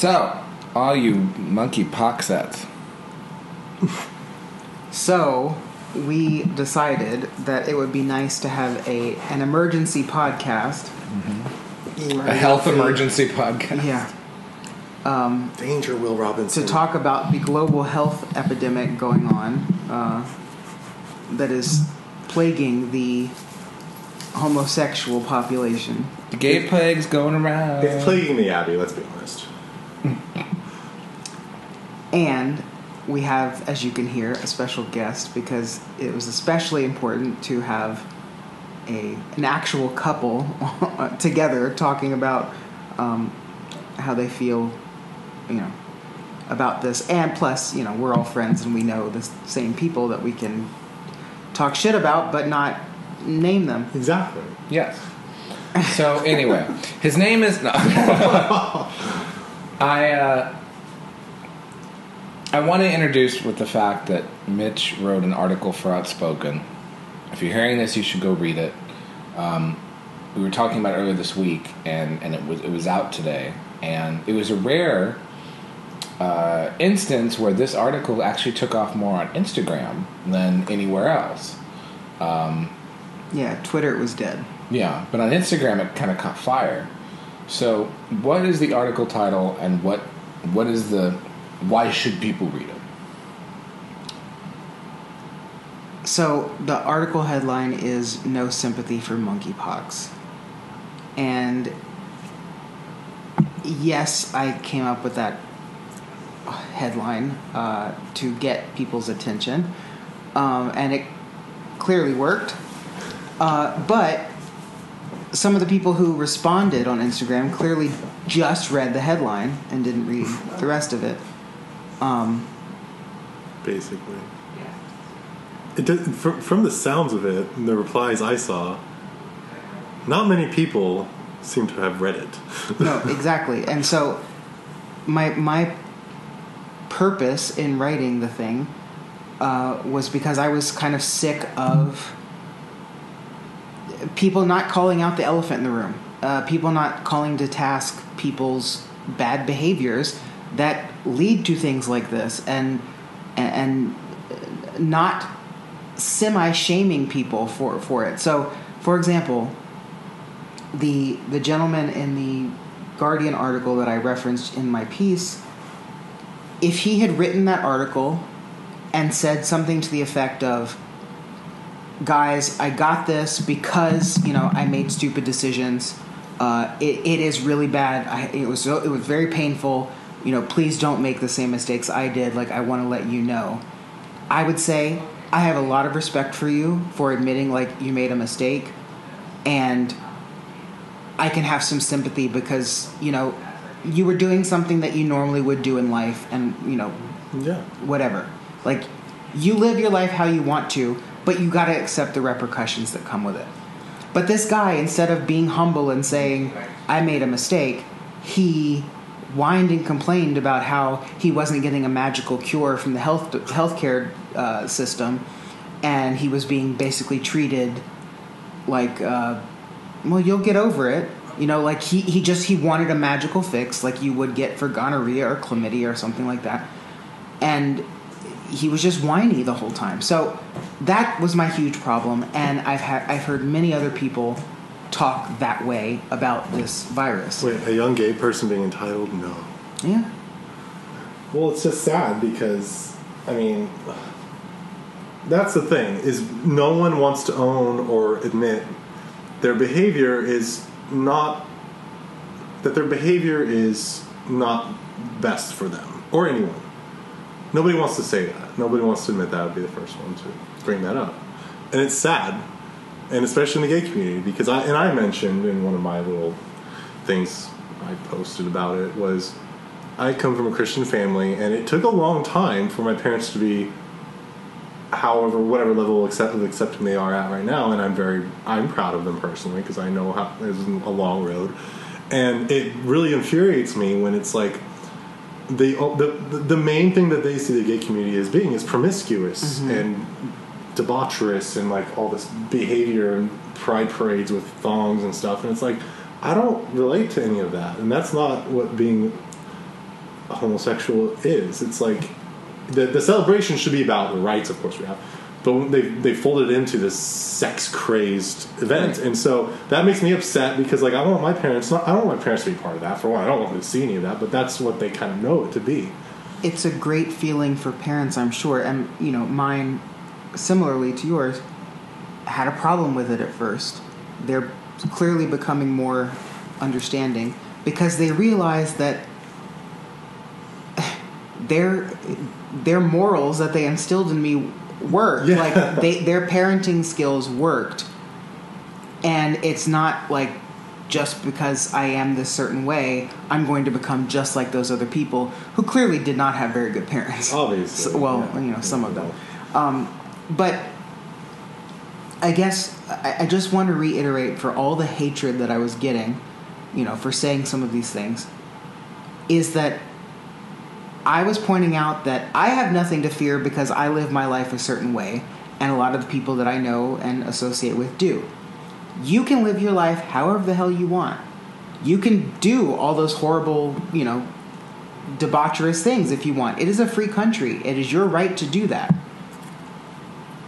So, all you monkey poxettes. So, we decided that it would be nice to have an emergency podcast. Mm-hmm. A health emergency podcast. Yeah. Danger, Will Robinson. To talk about the global health epidemic going on that is plaguing the homosexual population. The gay plague's going around. It's plaguing the Abbey, let's be honest. And we have, as you can hear, a special guest because it was especially important to have an actual couple together talking about how they feel, about this. And plus, we're all friends and we know the same people that we can talk shit about but not name them. Exactly. Yes. So anyway, his name is... No. I want to introduce with the fact that Mitch wrote an article for Outspoken. If you're hearing this, you should go read it. We were talking about it earlier this week, and it was out today. And it was a rare instance where this article actually took off more on Instagram than anywhere else. Yeah, Twitter was dead. Yeah, but on Instagram it kind of caught fire. So, what is the article title, and what is the... Why should people read it? So, the article headline is No Sympathy for Monkeypox. And yes, I came up with that headline to get people's attention. And it clearly worked. But some of the people who responded on Instagram clearly just read the headline and didn't read the rest of it. Basically. It does, from the sounds of it, and the replies I saw, not many people seem to have read it. No, exactly. And so my purpose in writing the thing was because I was kind of sick of people not calling out the elephant in the room. People not calling to task people's bad behaviors that lead to things like this, and not semi-shaming people for it. So, for example, the gentleman in the Guardian article that I referenced in my piece, if he had written that article and said something to the effect of, guys, I got this because, I made stupid decisions. It is really bad. It was very painful. Please don't make the same mistakes I did. I want to let you know. I would say I have a lot of respect for you for admitting you made a mistake, and I can have some sympathy because you were doing something that you normally would do in life, and whatever. You live your life how you want to, but you got to accept the repercussions that come with it. But this guy, instead of being humble and saying, I made a mistake, he whined and complained about how he wasn't getting a magical cure from the healthcare system, and he was being basically treated like, well, you'll get over it. He wanted a magical fix like you would get for gonorrhea or chlamydia or something like that. And he was just whiny the whole time. So that was my huge problem, and I've heard many other people talk that way about this virus. Wait, a young gay person being entitled? No. Yeah. Well, it's just sad because, that's the thing, is no one wants to own or admit their behavior is not best for them or anyone. Nobody wants to say that. Nobody wants to admit that. Would be the first one to bring that up. And it's sad, and especially in the gay community, because I mentioned in one of my little things I posted about it was I come from a Christian family, and it took a long time for my parents to be whatever level of accepting they are at right now, and I'm proud of them personally because I know how there's a long road, and it really infuriates me when it's like the main thing that they see the gay community as being is promiscuous and debaucherous and all this behavior and pride parades with thongs and stuff, and it's like I don't relate to any of that, and that's not what being a homosexual is. It's like the celebration should be about the rights, of course we have, but they folded it into this sex crazed event, and so that makes me upset because like I don't want my parents to be part of that. For one, I don't want them to see any of that, but that's what they kind of know it to be. It's a great feeling for parents, I'm sure, and mine, similarly to yours, had a problem with it at first. They're clearly becoming more understanding because they realize that their morals that they instilled in me worked. Yeah. Like their parenting skills worked, and it's not like just because I am this certain way, I'm going to become just like those other people who clearly did not have very good parents. Obviously, Some of them. But I guess I just want to reiterate, for all the hatred that I was getting, for saying some of these things, is that I was pointing out that I have nothing to fear because I live my life a certain way, and a lot of the people that I know and associate with do. You can live your life however the hell you want. You can do all those horrible, debaucherous things if you want. It is a free country. It is your right to do that.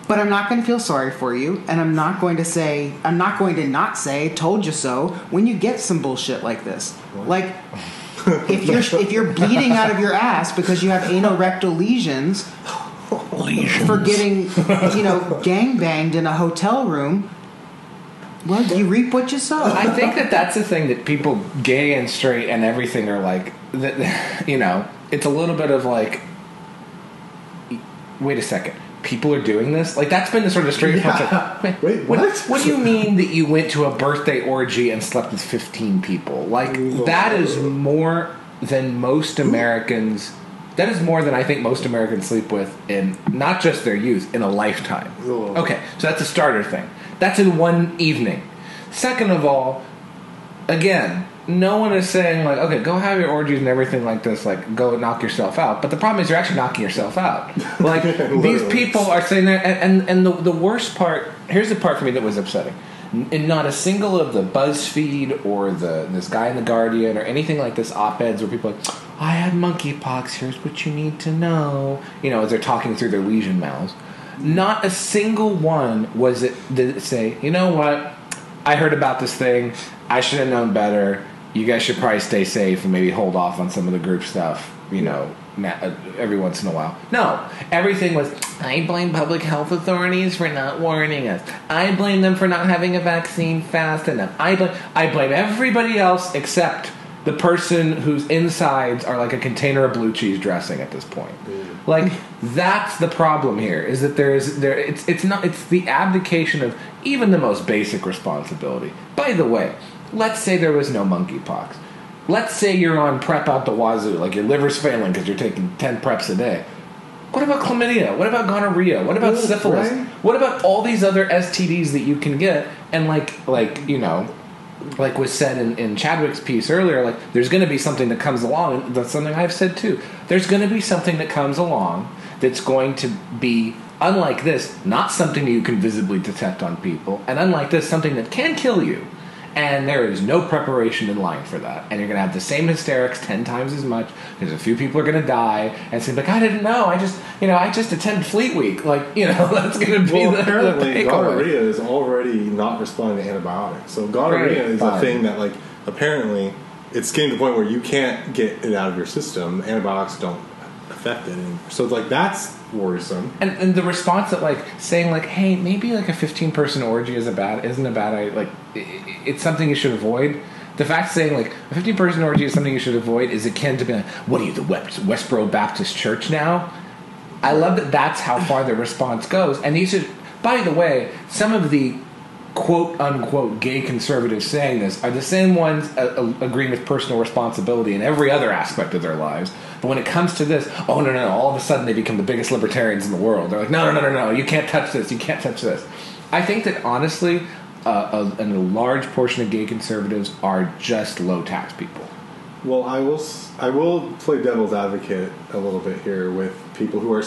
But I'm not going to feel sorry for you, and I'm not going to not say, told you so, when you get some bullshit like this. What? Like, if you're bleeding out of your ass because you have anorectal lesions for getting, gangbanged in a hotel room, well, you reap what you sow. I think that's the thing that people, gay and straight and everything, are like, it's a little bit of like, wait a second. People are doing this? Like, that's been the sort of straight Wait, what? What do you mean that you went to a birthday orgy and slept with 15 people? Like, that is more than most Americans. That is more than I think most Americans sleep with in not just their youth, in a lifetime. Okay, so that's a starter thing. That's in one evening. Second of all, again, no one is saying, like, okay, go have your orgies and everything like this, like, go knock yourself out. But the problem is you're actually knocking yourself out. Like, these people are saying that, and the worst part, here's the part for me that was upsetting. In not a single of the BuzzFeed or this guy in The Guardian or anything like this op-eds where people are like, I had monkeypox, here's what you need to know, as they're talking through their lesion mouths. Not a single one did it say, you know what, I heard about this thing, I should have known better, you guys should probably stay safe and maybe hold off on some of the group stuff, every once in a while. No, everything was, I blame public health authorities for not warning us. I blame them for not having a vaccine fast enough. I blame everybody else except the person whose insides are like a container of blue cheese dressing at this point. Like, that's the problem here, is that it's the abdication of even the most basic responsibility. By the way, let's say there was no monkeypox. Let's say you're on prep out the wazoo, like your liver's failing because you're taking 10 preps a day. What about chlamydia? What about gonorrhea? What about syphilis? Right? What about all these other STDs that you can get? And like was said in Chadwick's piece earlier, like, there's going to be something that comes along, and that's something I've said too. There's going to be something that comes along that's going to be, unlike this, not something that you can visibly detect on people, and unlike this, something that can kill you. And there is no preparation in line for that. And you're going to have the same hysterics 10 times as much, because a few people are going to die, and it's going to be like, I didn't know, I just attended Fleet Week. Like, that's going to be apparently gonorrhea is already not responding to antibiotics. So gonorrhea is a thing that, like, apparently it's getting to the point where you can't get it out of your system. Antibiotics don't affect it. And so, like, that's worrisome. And the response that, like, saying, like, hey, maybe, like, a 15-person orgy isn't a bad idea. Like, it's something you should avoid. The fact saying, like, a 15-person orgy is something you should avoid is akin to being like, what are you, the Westboro Baptist Church now? I love that that's how far the response goes. And these are, by the way, some of the quote-unquote gay conservatives saying this are the same ones agreeing with personal responsibility in every other aspect of their lives. But when it comes to this, oh, no, all of a sudden they become the biggest libertarians in the world. They're like, no, you can't touch this, you can't touch this. I think that, honestly, a large portion of gay conservatives are just low-tax people. Well, I will play devil's advocate a little bit here with people who are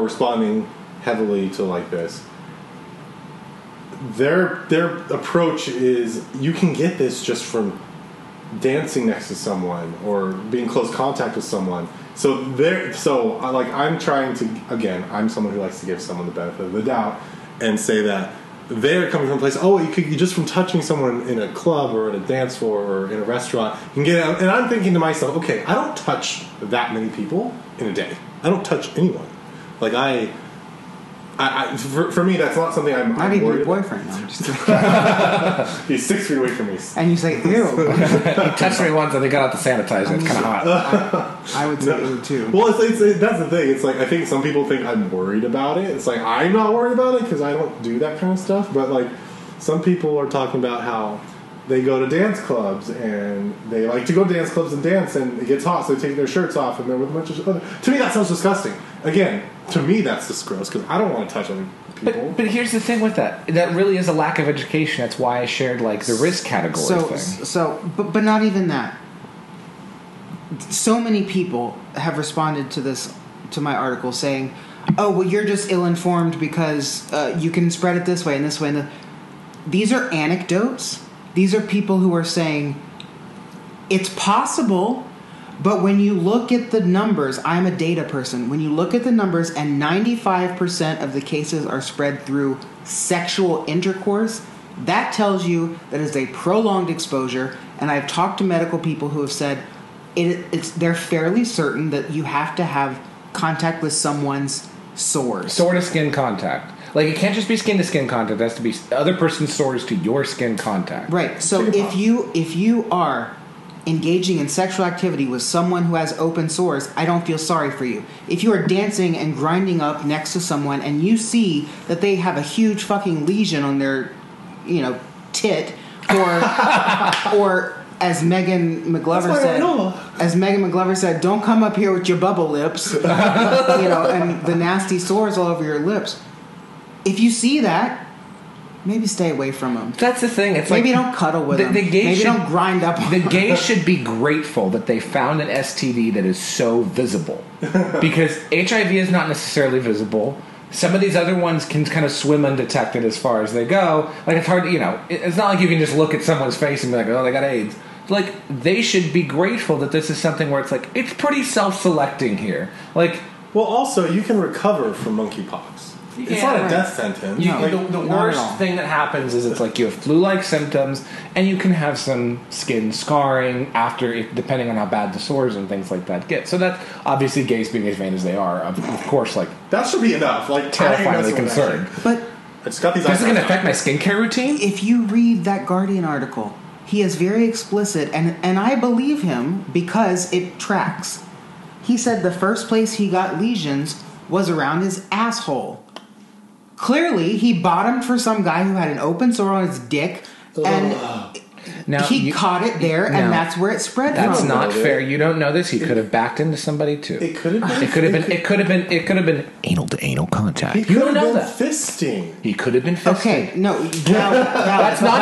responding heavily to like this. Their approach is, you can get this just from dancing next to someone or being in close contact with someone. I'm trying to, again, I'm someone who likes to give someone the benefit of the doubt and say that they're coming from a place, you just from touching someone in a club or at a dance floor or in a restaurant, you can get out. And I'm thinking to myself, okay, I don't touch that many people in a day. I don't touch anyone. Like for me, that's not something I'm Not even worried your boyfriend. No, I'm just kidding. about. He's 6 feet away from me. And you say, ew. He touched me once and they got out the sanitizer. It's kind of hot. I would say ew too. Well, it's that's the thing. It's like, I think some people think I'm worried about it. It's like, I'm not worried about it because I don't do that kind of stuff. But like, some people are talking about how they go to dance clubs and they like to go to dance clubs and dance, and it gets hot, so they take their shirts off and they're with a bunch of other. To me, that sounds disgusting. Again, to me, that's just gross because I don't want to touch other people. But here's the thing with that. That really is a lack of education. That's why I shared like the risk category thing. But not even that. So many people have responded to my article saying, "Oh, well, you're just ill-informed because you can spread it this way and this way." And these are anecdotes. These are people who are saying it's possible, but when you look at the numbers, I'm a data person. When you look at the numbers, and 95% of the cases are spread through sexual intercourse, that tells you that it's a prolonged exposure. And I've talked to medical people who have said they're fairly certain that you have to have contact with someone's sores. Sore to skin contact. Like, it can't just be skin to skin contact. It has to be other person's sores to your skin contact. Right. So if you are engaging in sexual activity with someone who has open sores, I don't feel sorry for you. If you are dancing and grinding up next to someone and you see that they have a huge fucking lesion on their, tit, or as Megan McGlover said, don't come up here with your bubble lips, and the nasty sores all over your lips. If you see that, maybe stay away from them. That's the thing. It's maybe don't cuddle with them. Maybe don't grind up on them. The them. gays should be grateful that they found an STD that is so visible. Because HIV is not necessarily visible. Some of these other ones can kind of swim undetected as far as they go. Like, it's hard to, it's not like you can just look at someone's face and be like, oh, they got AIDS. Like, they should be grateful that this is something where it's like, it's pretty self-selecting here. Like, well, also, you can recover from monkeypox. It's not a death sentence. The worst thing that happens is it's like you have flu-like symptoms, and you can have some skin scarring after, depending on how bad the sores and things like that get. So that's obviously gays being as vain as they are, of course, like that should be enough. Like, terrifyingly concerned. But I just got these. This is going to affect my skincare routine. If you read that Guardian article, he is very explicit, and I believe him because it tracks. He said the first place he got lesions was around his asshole. Clearly, he bottomed for some guy who had an open sore on his dick, and he caught it there, and that's where it spread from. That's not fair. You don't know this. He could have backed into somebody too. It could have been. It could have been anal to anal contact. He could have been fisting. He could have been fisting. Okay, no, that's not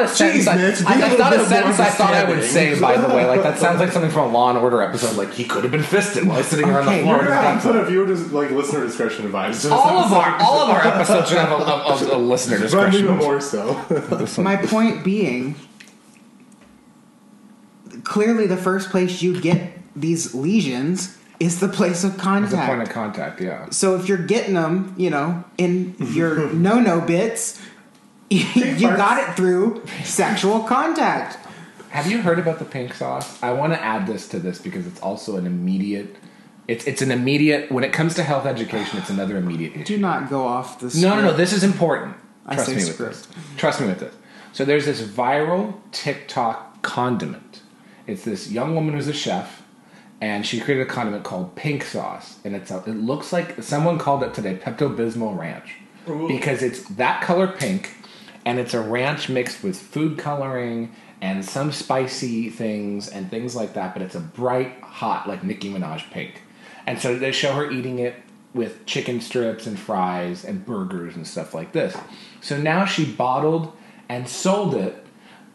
a sentence. That's not a sentence I thought I would say. By the way, like, that sounds like something from a Law and Order episode. Like, he could have been fisted while sitting around the floor. You're gonna have to put a viewer listener discretion advice. All of our episodes should have a listener discretion. But even more so. My point being, clearly the first place you get these lesions is the place of contact. It's the point of contact, yeah. So if you're getting them, in your no bits, you got it through sexual contact. Have you heard about the pink sauce? I want to add this to this because it's also an immediate... It's an immediate... When it comes to health education, it's another immediate issue. Do not go off the script. No. This is important. Trust me with this. Trust me with this. So there's this viral TikTok condiment. It's this young woman who's a chef, and she created a condiment called pink sauce. And it looks like... Someone called it today Pepto-Bismol Ranch. Ooh. Because it's that color pink, and it's a ranch mixed with food coloring and some spicy things and things like that, but it's a bright, hot, like Nicki Minaj pink. And so they show her eating it with chicken strips and fries and burgers and stuff like this. So now she bottled and sold it,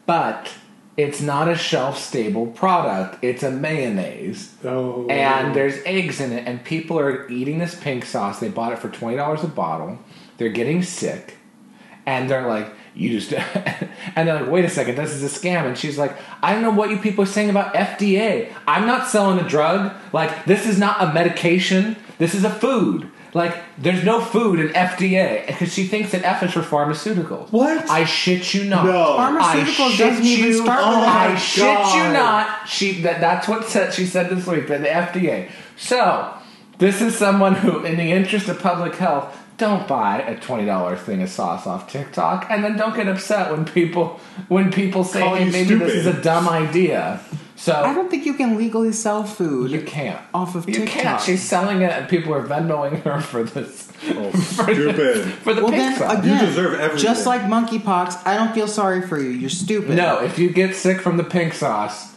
but it's not a shelf-stable product. It's a mayonnaise. Oh. And there's eggs in it, and people are eating this pink sauce. They bought it for $20 a bottle. They're getting sick. And they're like, you just, and they're like, wait a second, this is a scam. And she's like, I don't know what you people are saying about FDA. I'm not selling a drug. Like, this is not a medication. This is a food. Like, there's no food in FDA because she thinks that F is for pharmaceuticals. What? I shit you not. No. Pharmaceuticals doesn't even start with I that. shit you not. That's what she said this week, the FDA. So, this is someone who, in the interest of public health, don't buy a $20 thing of sauce off TikTok, and then don't get upset when people say, Call hey, you maybe this is stupid. a dumb idea. So I don't think you can legally sell food. you can't. Off of You TikTok. can't. She's selling it, and people are Venmoing her for this. Oh, stupid. For the Well, pink then sauce. again, You deserve everything. just like monkeypox, I don't feel sorry for you. You're stupid. No, if you get sick from the pink sauce,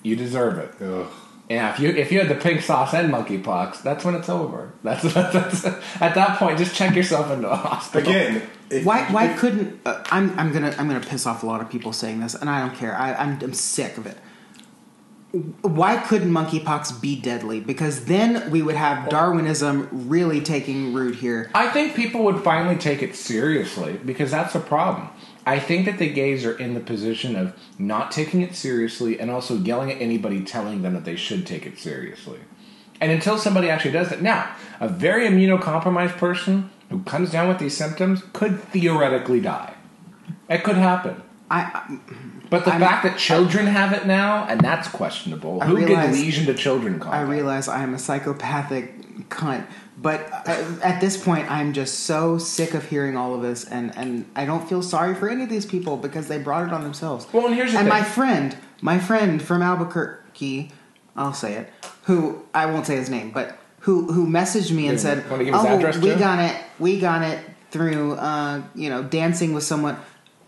you deserve it. Ugh. Yeah, if you had the pink sauce and monkeypox, that's when it's over. That's at that point. Just check yourself into a hospital. Again, Why couldn't I'm gonna piss off a lot of people saying this, and I don't care. I'm sick of it. Why couldn't monkeypox be deadly? Because then we would have Darwinism really taking root here. I think people would finally take it seriously because that's the problem. I think that the gays are in the position of not taking it seriously and also yelling at anybody telling them that they should take it seriously. And until somebody actually does it. Now, a very immunocompromised person who comes down with these symptoms could theoretically die. It could happen. But the fact that children have it now, and that's questionable. Who gives lesion to children? I realize I am a psychopathic cunt. But at this point, I'm just so sick of hearing all of this, and I don't feel sorry for any of these people because they brought it on themselves. Well, and here's the thing. my friend from Albuquerque, I'll say it, who I won't say his name, but who messaged me and said, Want to give his address we too? got it through dancing with someone.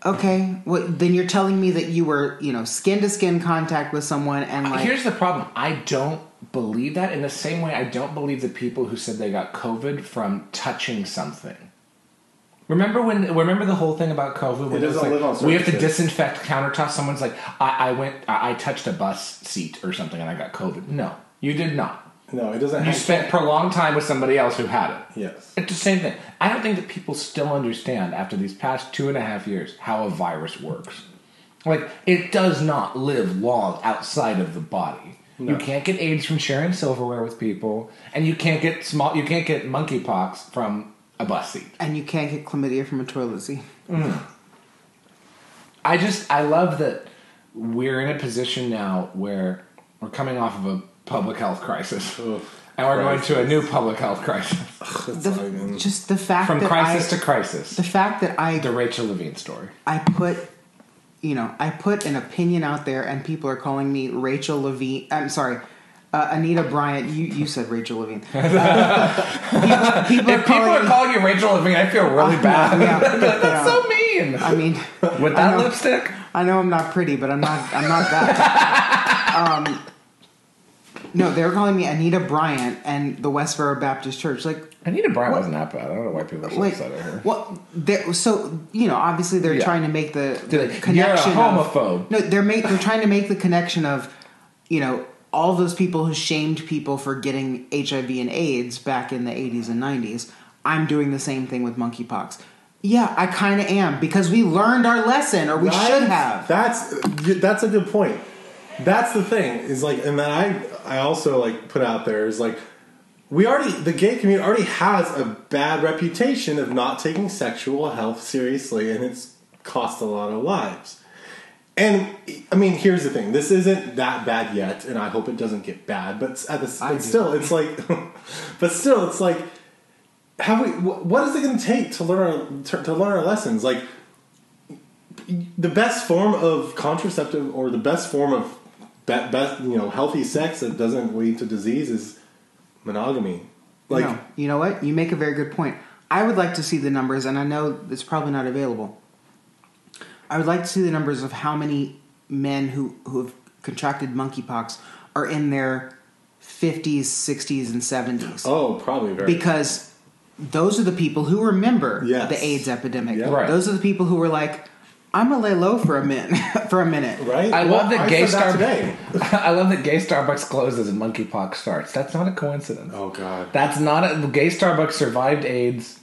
Okay, well, then you're telling me that you were skin to skin contact with someone, and like here's the problem. I don't believe that in the same way I don't believe the people who said they got COVID from touching something. Remember the whole thing about COVID when It it was doesn't live on like we have to surfaces. disinfect countertops? Someone's like, I touched a bus seat or something and I got COVID. No, you did not. No, it doesn't. You spent prolonged time with somebody else who had it. Yes. It's the same thing. I don't think that people still understand after these past 2.5 years how a virus works. Like, it does not live long outside of the body. No. You can't get AIDS from sharing silverware with people, and you can't get monkeypox from a bus seat. and you can't get chlamydia from a toilet seat. I love that we're in a position now where we're coming off of a public health crisis. Ugh. And we're going to a new public health crisis. Just the fact From that crisis to crisis. the fact that The Rachel Levine story. I put an opinion out there, and people are calling me Rachel Levine. I'm sorry, Anita Bryant. You said Rachel Levine. People If people are calling you Rachel Levine, I feel really bad. yeah, That's so mean. I mean, With that lipstick? I know I'm not pretty, but I'm not that. No, they were calling me Anita Bryant and the Westboro Baptist Church. Like, Anita Bryant wasn't that bad. I don't know why people are so like, upset at her. what? So obviously they're Yeah. trying to make the You're a connection. homophobe. No, they're trying to make the connection of, all those people who shamed people for getting HIV and AIDS back in the 80s and 90s. I'm doing the same thing with monkeypox. Yeah, I kind of am, because we learned our lesson, or we should have. That's a good point. That's the thing, is like, and then I also like put out there is like, the gay community already has a bad reputation of not taking sexual health seriously, and it's cost a lot of lives. And I mean, here's the thing: this isn't that bad yet, and I hope it doesn't get bad. But still, it's like, what is it going to take to learn our lessons? Like, the best form of contraceptive, or the best form of best healthy sex that doesn't lead to disease, is monogamy. Like, No, you know what? You make a very good point. I would like to see the numbers, and I know it's probably not available. I would like to see the numbers of how many men who have contracted monkeypox are in their 50s, 60s, and 70s. oh, probably very. Because those are the people who remember Yes. the AIDS epidemic. Yeah. Right. Those are the people who were like, I'm gonna lay low for a minute. Right? I love that gay said that Starbucks. today. I love that gay Starbucks closes and monkeypox starts. That's not a coincidence. Oh God. That's not a gay Starbucks survived AIDS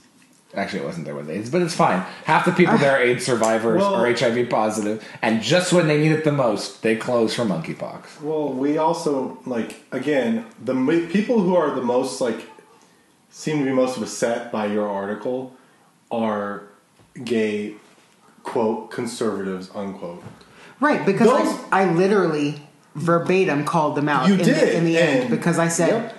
Actually, it wasn't there with AIDS, but it's fine. Half the people there are AIDS survivors or HIV positive, and just when they need it the most, they close for monkeypox. Well, we also, like, again, people who are the most, like, seem to be most upset by your article are gay, quote, conservatives, unquote. Right, because I literally verbatim called them out in the end, because I said,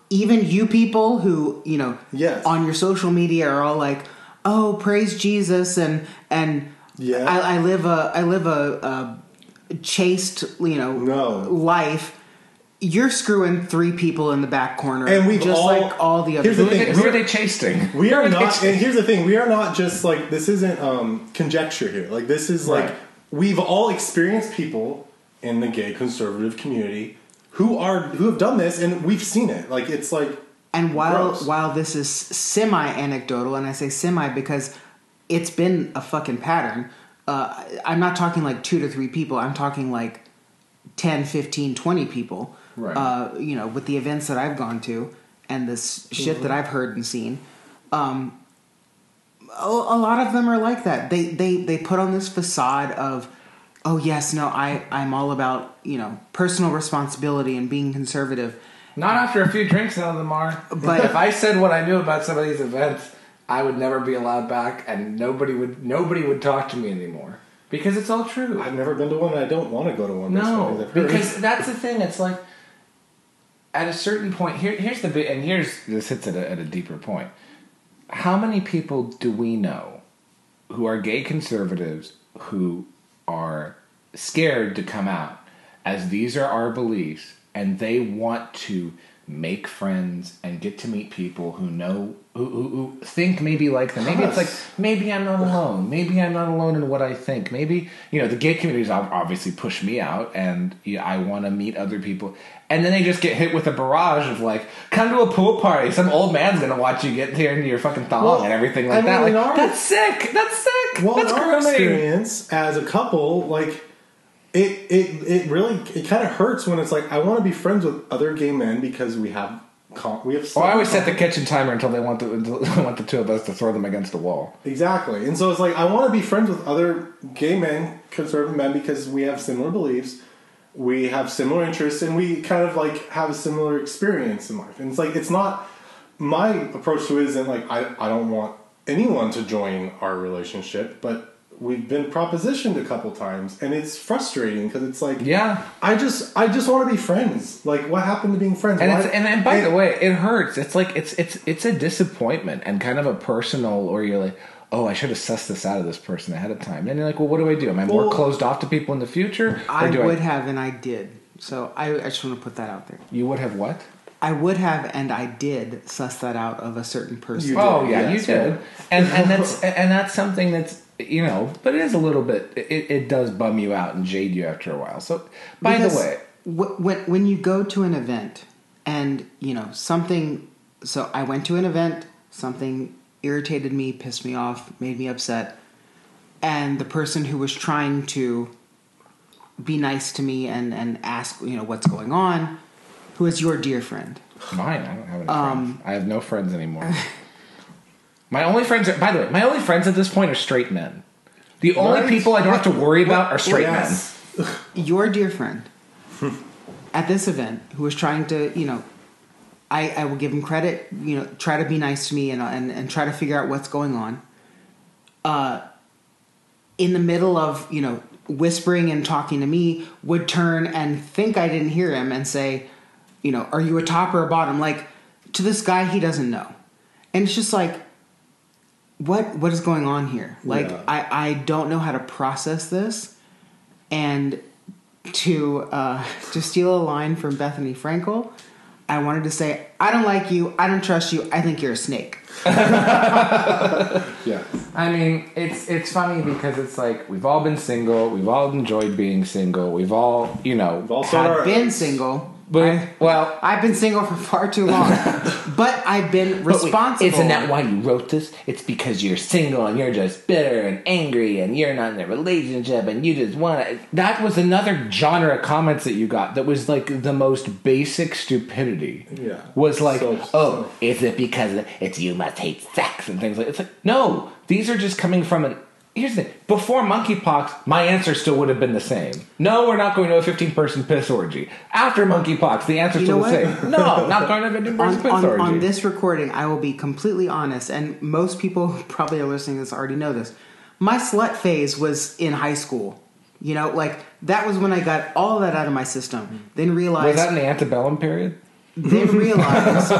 even you people who, you know, on your social media are all like, oh, praise Jesus, and I live a chaste, you know, life. You're screwing 3 people in the back corner, and we just like all the other. Who are they chasing? We are not. And here's the thing: we are not just like, this isn't conjecture here. Like, this is like, we've all experienced people in the gay conservative community who have done this, and we've seen it. Like, it's like, and while this is semi anecdotal, and I say semi because it's been a fucking pattern. I'm not talking like 2 to 3 people. I'm talking like 10, 15, 20 people. Right. You know, with the events that I've gone to and this shit that I've heard and seen, a lot of them are like that. They put on this facade of, oh yes, no, I'm all about, you know, personal responsibility and being conservative. Not after a few drinks, none of them are. But if I said what I knew about some of these events, I would never be allowed back, and nobody would talk to me anymore. Because it's all true. I've never been to one, and I don't want to go to one. No, because that's the thing. It's like, at a certain point, here's the bit, and this hits at a deeper point. How many people do we know who are gay conservatives who are scared to come out as these are our beliefs, and they want to make friends and get to meet people who know, who think maybe like them. Maybe it's like, maybe I'm not alone. Maybe I'm not alone in what I think. Maybe, you know, the gay community's obviously pushed me out, and I want to meet other people. And then they just get hit with a barrage of like, come to a pool party. Some old man's going to watch you get here into your fucking thong and everything like that. Like, that's sick. That's sick. Well, that's in our experience as a couple, like, it really kind of hurts when it's like, I want to be friends with other gay men because we have. Well, I always set the kitchen timer until they want the 2 of us to throw them against the wall. Exactly, and so it's like, I want to be friends with other gay men, conservative men, because we have similar beliefs, we have similar interests, and we kind of like have a similar experience in life. And it's like, it's not, my approach to it isn't like, I don't want anyone to join our relationship, but we've been propositioned a couple times, and it's frustrating because it's like, I just want to be friends. Like, what happened to being friends? And by the way, it hurts. It's like it's a disappointment and kind of a personal, or you're like, oh, I should have sussed this out of this person ahead of time. And you're like, well, what do I do? Am I more closed off to people in the future? I would have, and I did. So I just want to put that out there. You would have what? I would have, and I did suss that out of a certain person. You did. And that's something that's, you know, but it is a little bit, it does bum you out and jade you after a while. So, by the way, when you go to an event and, you know, something, so I went to an event, something irritated me, pissed me off, made me upset, and the person who was trying to be nice to me and ask, you know, what's going on, who is your dear friend? Mine. I don't have any friends. I have no friends anymore. My only friends, by the way, my only friends at this point are straight men. The only people I don't have to worry about are straight men. Your dear friend at this event who was trying to, you know, I will give him credit, you know, try to be nice to me and try to figure out what's going on. In the middle of, you know, whispering and talking to me, would turn and think I didn't hear him and say, you know, are you a top or a bottom? Like, to this guy he doesn't know. And it's just like, what is going on here? Like, I don't know how to process this. And to steal a line from Bethany Frankel, I wanted to say, I don't like you, I don't trust you, I think you're a snake. Yeah. I mean, it's funny because it's like, we've all been single, we've all enjoyed being single, we've all, you know, been single. But, I've been single for far too long. But I've been responsible. Isn't that why you wrote this? It's because you're single and you're just bitter and angry and you're not in a relationship and you just want to... That was another genre of comments that you got that was like the most basic stupidity. Yeah. Was like, is it because it's you must hate sex and things like... It's like, no, these are just coming from an... Here's the thing. Before monkeypox, my answer still would have been the same. No, we're not going to a 15-person piss orgy. After monkeypox, the answer's still the same. No, not going to a 15-person piss orgy. On this recording, I will be completely honest, and most people who probably are listening to this already know this. My slut phase was in high school. You know, like, that was when I got all that out of my system. Then realized... Was that in the antebellum period? Then realized...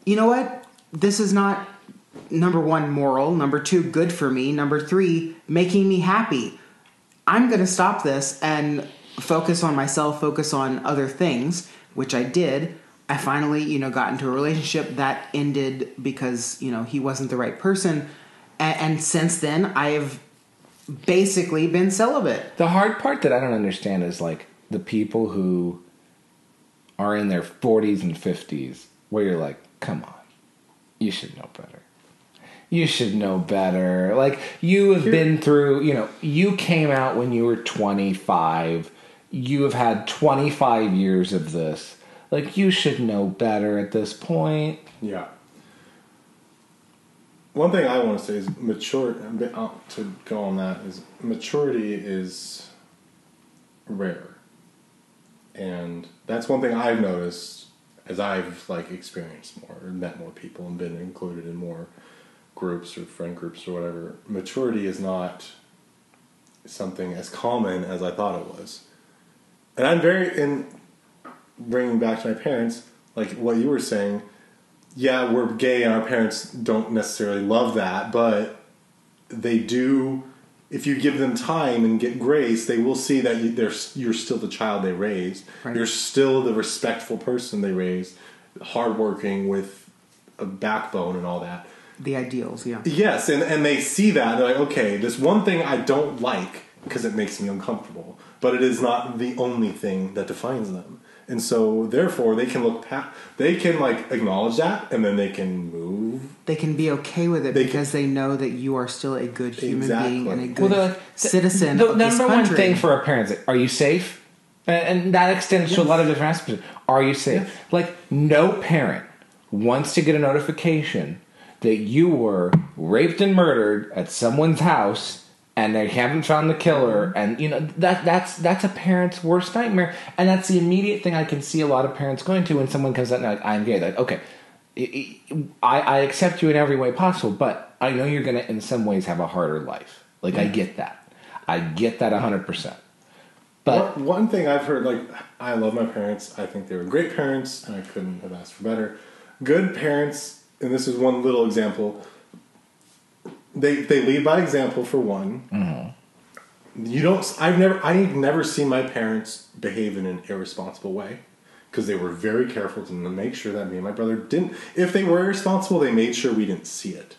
You know what? This is not... Number one, moral. Number two, good for me. Number three, making me happy. I'm going to stop this and focus on myself, focus on other things, which I did. I finally, got into a relationship that ended because, he wasn't the right person. And since then, I have basically been celibate. The hard part that I don't understand is, like, the people who are in their 40s and 50s, where you're like, come on, you should know better. You should know better. Like, you have been through, you came out when you were 25. You have had 25 years of this. Like, you should know better at this point. Yeah. One thing I want to say is to go on that, is maturity is rare. And that's one thing I've noticed as I've, like, experienced more, or met more people and been included in more groups or friend groups or whatever. Maturity is not something as common as I thought it was. And I'm in bringing back to my parents, like what you were saying, yeah, we're gay and our parents don't necessarily love that, but they do, if you give them time and get grace, they will see that you're still the child they raised. Right. You're still the respectful person they raised, hardworking with a backbone and all that. The ideals, yeah. Yes, and they see that, and they're like, okay, this one thing I don't like because it makes me uncomfortable, but it is not the only thing that defines them. And so, therefore, they can look past, they can, like, acknowledge that, and then they can move. They can be okay with it because they know that you are still a good human being and a good citizen the of this number country. one thing for our parents, are you safe? And that extends to a lot of different aspects. Are you safe? Yes. Like, no parent wants to get a notification that you were raped and murdered at someone's house and they haven't found the killer, and that's a parent's worst nightmare, and that's the immediate thing I can see a lot of parents going to when someone comes out and like, I'm gay. Like, okay, I accept you in every way possible, but I know you're going to in some ways have a harder life. Like, I get that 100%. But one thing I've heard, like, I love my parents. I think they were great parents, and I couldn't have asked for better. Good parents, and this is one little example. They lead by example, for one. Mm-hmm. I've never seen my parents behave in an irresponsible way, because they were very careful to make sure that me and my brother didn't. If they were irresponsible, they made sure we didn't see it.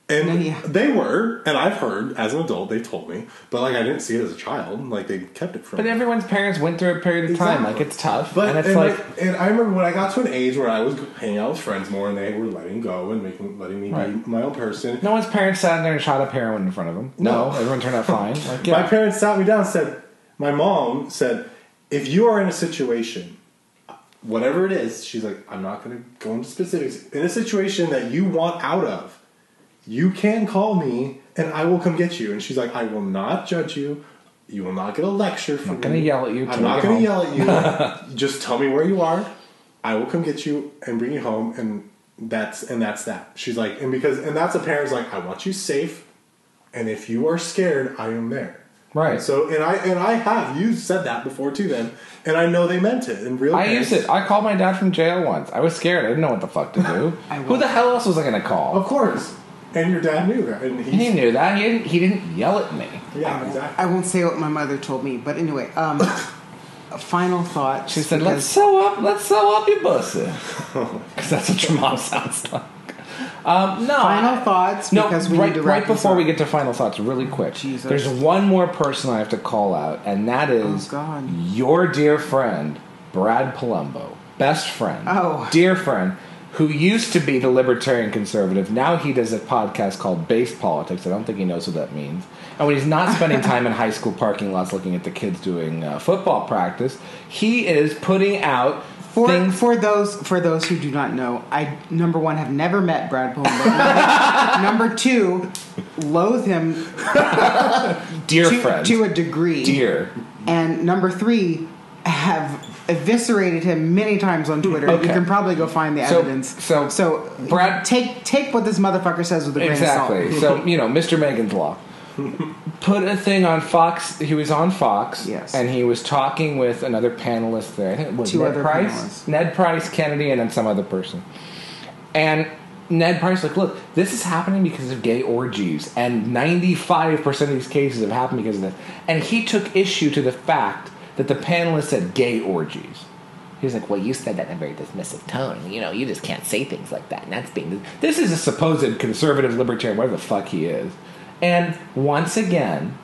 And they were, and I've heard as an adult, they told me, but like I didn't see it as a child. Like they kept it from me. But everyone's parents went through a period of time. Like it's tough, but, and it's and I remember when I got to an age where I was hanging out with friends more, and they were letting go and letting me be my own person. No one's parents sat there and shot up heroin in front of them. No, everyone turned out fine. Like, My parents sat me down and said, my mom said, if you are in a situation, whatever it is, she's like, I'm not going to go into specifics, in a situation that you want out of, you can call me and I will come get you. And she's like, I will not judge you. You will not get a lecture from me. I'm not going to yell at you. I'm not going to yell at you. Just tell me where you are. I will come get you and bring you home. And that's that. She's like, and that's a parent's like, I want you safe. And if you are scared, I am there. Right. And so, and I have, you said that before too then. And I know they meant it in real I used it. I called my dad from jail once. I was scared. I didn't know what the fuck to do. Who the hell else was I going to call? Of course. And your dad knew that. And he knew that. He didn't yell at me. Yeah, exactly. I won't say what my mother told me, but anyway, a final thought. She said, let's sew up your pussy. Because that's what your mom sounds like. No. Final thoughts, because we need to wrap right before we get to final thoughts, really quick. Jesus. There's one more person I have to call out, and that is your dear friend, Brad Palumbo, best friend, Oh. dear friend, who used to be the libertarian conservative. Now he does a podcast called Base Politics. I don't think he knows what that means. And when he's not spending time in high school parking lots looking at the kids doing football practice, he is putting out things. For those who do not know, I, number one, have never met Brad Palumbo. Number two, loathe him Dear friend. to a degree. Dear. And number three, have eviscerated him many times on Twitter. Okay. You can probably go find the evidence. So Brad, take what this motherfucker says with a grain of salt. Exactly. So, Mr. Megan's Law put a thing on Fox. He was on Fox, Yes. and he was talking with another panelist there. I think it was Two Ned other Price, panelists. Ned Price, Kennedy, and then some other person. And Ned Price look, this is happening because of gay orgies, and 95% of these cases have happened because of this. And he took issue to the fact that the panelist said gay orgies. He was like, well, you said that in a very dismissive tone. You just can't say things like that. And that's being... This is a supposed conservative libertarian, whatever the fuck he is. And once again,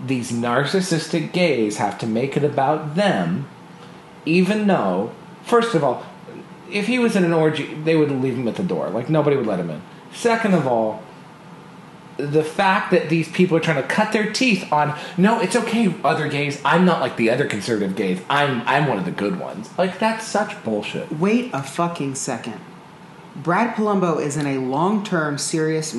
these narcissistic gays have to make it about them, even though, first of all, if he was in an orgy, they would leave him at the door. Like, nobody would let him in. Second of all, the fact that these people are trying to cut their teeth on, no, it's okay, other gays, I'm not like the other conservative gays, I'm one of the good ones. Like, that's such bullshit. Wait a fucking second. Brad Palumbo is in a long-term, serious,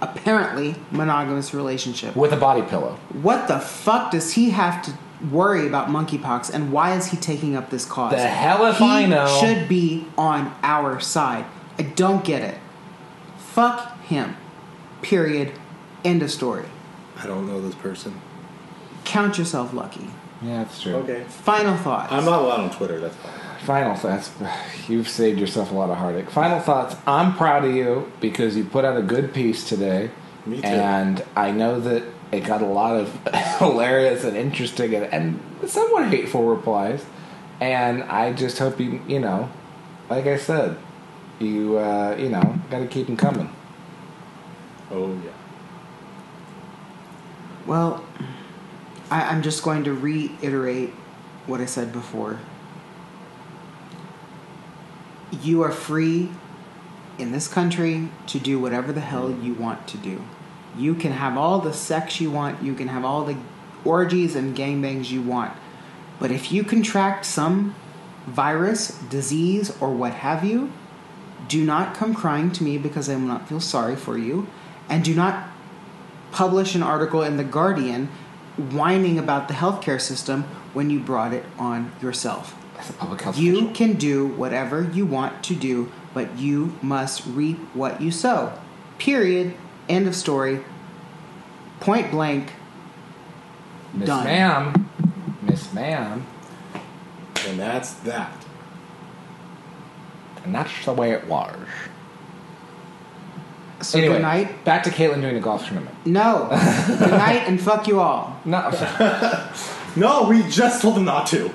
apparently monogamous relationship. With a body pillow. What the fuck does he have to worry about monkeypox, and why is he taking up this cause? The hell if I know. He should be on our side. I don't get it. Fuck him. Period. End of story. I don't know this person. Count yourself lucky. Yeah, that's true. Okay. Final thoughts. I'm not allowed on Twitter, that's fine. Final thoughts. You've saved yourself a lot of heartache. Final thoughts. I'm proud of you because you put out a good piece today. Me too. And I know that it got a lot of hilarious and interesting and somewhat hateful replies. And I just hope you, like I said, you got to keep them coming. Oh, yeah. Well, I'm just going to reiterate what I said before. You are free in this country to do whatever the hell you want to do. You can have all the sex you want. You can have all the orgies and gangbangs you want. But if you contract some virus, disease, or what have you, do not come crying to me because I will not feel sorry for you. And do not publish an article in The Guardian whining about the healthcare system when you brought it on yourself. That's a public health You official. can do whatever you want to do, but you must reap what you sow. Period. End of story. Point blank. Miss Done. Ma'am. Miss Ma'am. And that's that. And that's the way it was. So Anyway, good night. back to Caitlin doing a golf tournament. No. Good night and fuck you all. No. No, we just told them not to.